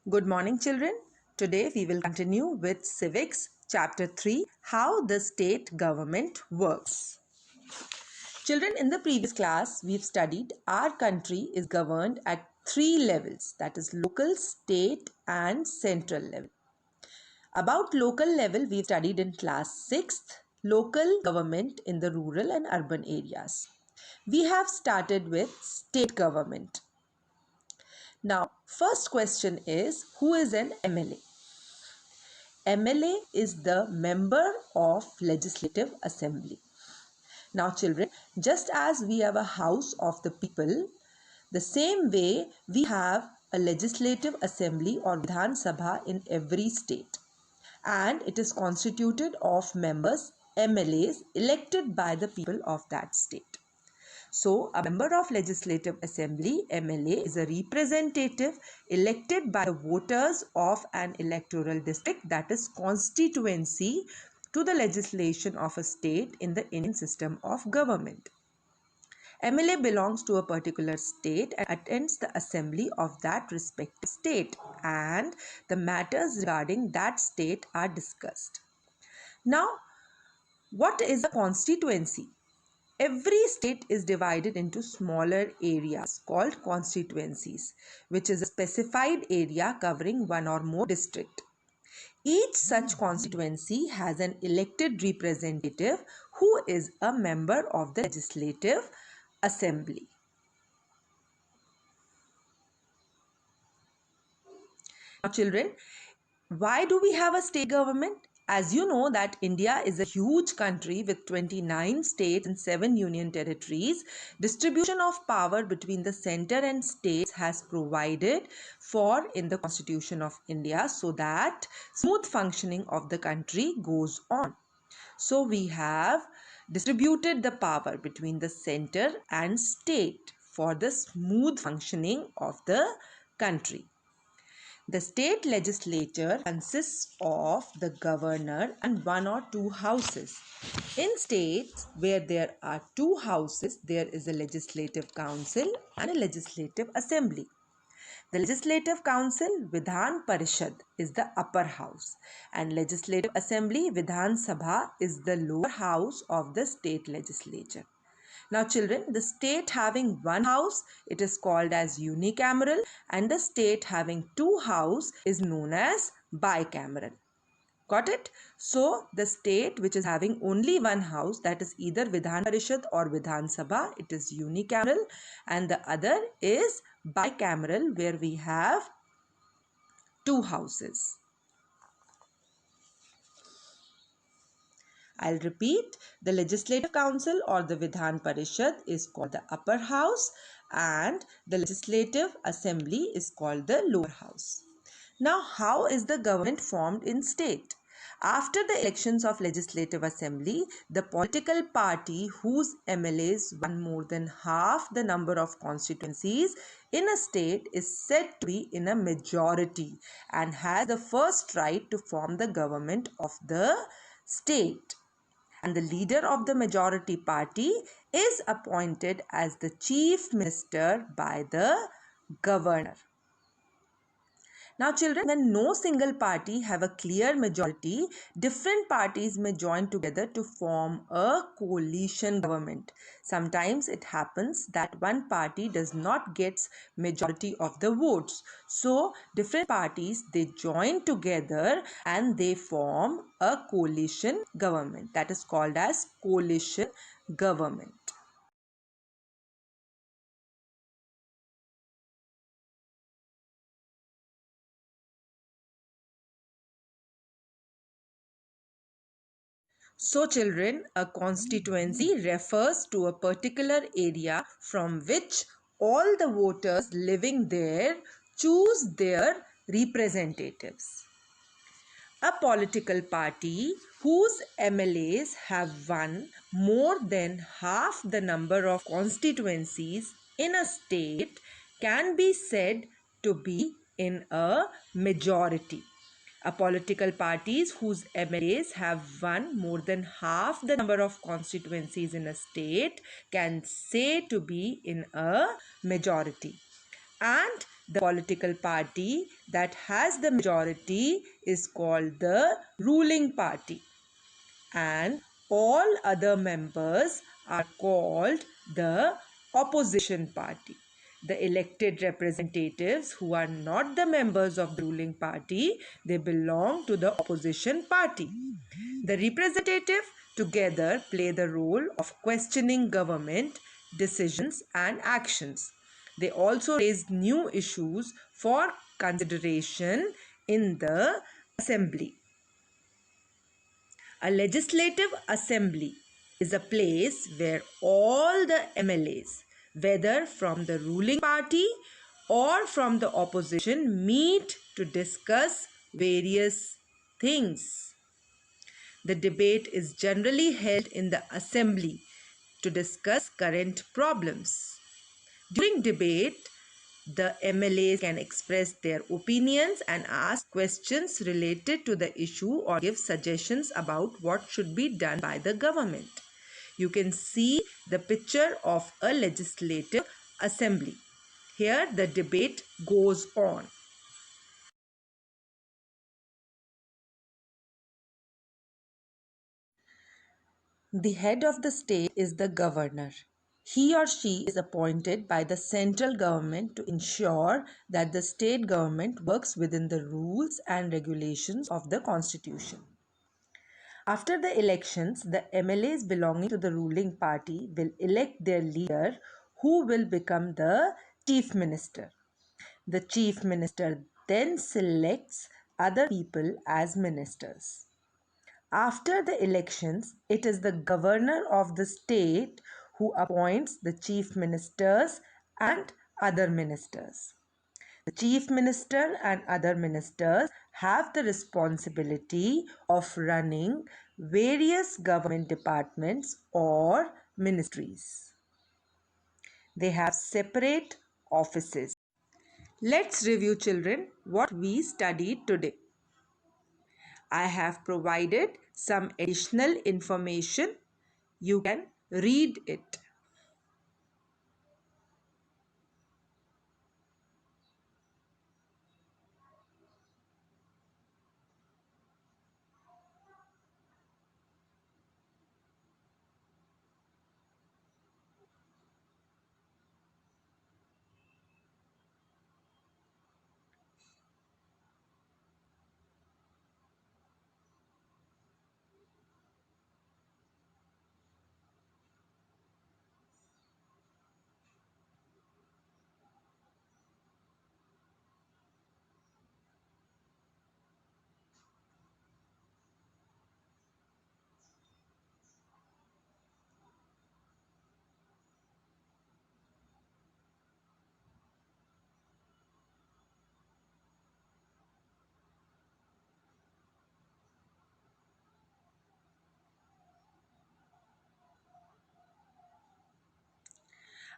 Good morning, children. Today we will continue with Civics, Chapter 3, How the State Government Works. Children, in the previous class, we've studied our country is governed at three levels, that is local, state and central level. About local level, we've studied in class 6th, local government in the rural and urban areas. We have started with state government. Now, first question is, who is an MLA? MLA is the member of Legislative Assembly. Now children, just as we have a house of the people, the same way we have a Legislative Assembly or Vidhan Sabha in every state. And it is constituted of members, MLAs, elected by the people of that state. So, a member of Legislative Assembly, MLA, is a representative elected by the voters of an electoral district, that is constituency, to the legislation of a state in the Indian system of government. MLA belongs to a particular state and attends the assembly of that respective state, and the matters regarding that state are discussed. Now, what is a constituency? Every state is divided into smaller areas called constituencies, which is a specified area covering one or more district. Each such constituency has an elected representative who is a member of the Legislative Assembly. Now children, why do we have a state government? As you know that India is a huge country with 29 states and 7 union territories, distribution of power between the center and states has provided for in the Constitution of India so that smooth functioning of the country goes on. So we have distributed the power between the center and state for the smooth functioning of the country. The state legislature consists of the governor and one or two houses. In states where there are two houses, there is a legislative council and a legislative assembly. The legislative council, Vidhan Parishad, is the upper house, and legislative assembly, Vidhan Sabha, is the lower house of the state legislature. Now children, the state having one house, it is called as unicameral, and the state having two houses is known as bicameral. Got it? So the state which is having only one house, that is either Vidhan Parishad or Vidhan Sabha, it is unicameral, and the other is bicameral where we have two houses. I'll repeat, the Legislative Council or the Vidhan Parishad is called the upper house and the Legislative Assembly is called the lower house. Now, how is the government formed in state? After the elections of Legislative Assembly, the political party whose MLAs won more than half the number of constituencies in a state is said to be in a majority and has the first right to form the government of the state. And the leader of the majority party is appointed as the chief minister by the governor. Now children, when no single party have a clear majority, different parties may join together to form a coalition government. Sometimes it happens that one party does not get majority of the votes. So different parties, they join together and they form a coalition government. That is called as coalition government. So children, a constituency refers to a particular area from which all the voters living there choose their representatives. A political party whose MLAs have won more than half the number of constituencies in a state can be said to be in a majority. A political parties whose MLAs have won more than half the number of constituencies in a state can say to be in a majority. And The political party that has the majority is called the ruling party, and all other members are called the opposition party. The elected representatives who are not the members of the ruling party, they belong to the opposition party. The representative together play the role of questioning government decisions and actions. They also raise new issues for consideration in the assembly. A legislative assembly is a place where all the MLAs, whether from the ruling party or from the opposition, meet to discuss various things. The debate is generally held in the assembly to discuss current problems. During debate, the MLAs can express their opinions and ask questions related to the issue or give suggestions about what should be done by the government. You can see the picture of a legislative assembly. Here the debate goes on. The head of the state is the governor. He or she is appointed by the central government to ensure that the state government works within the rules and regulations of the constitution. After the elections, the MLAs belonging to the ruling party will elect their leader, who will become the chief minister. The chief minister then selects other people as ministers. After the elections, it is the governor of the state who appoints the chief ministers and other ministers. The chief minister and other ministers have the responsibility of running various government departments or ministries. They have separate offices. Let's review, children, what we studied today. I have provided some additional information. You can read it.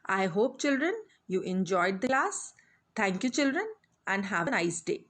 I hope, children, you enjoyed the class. Thank you, children, and have a nice day.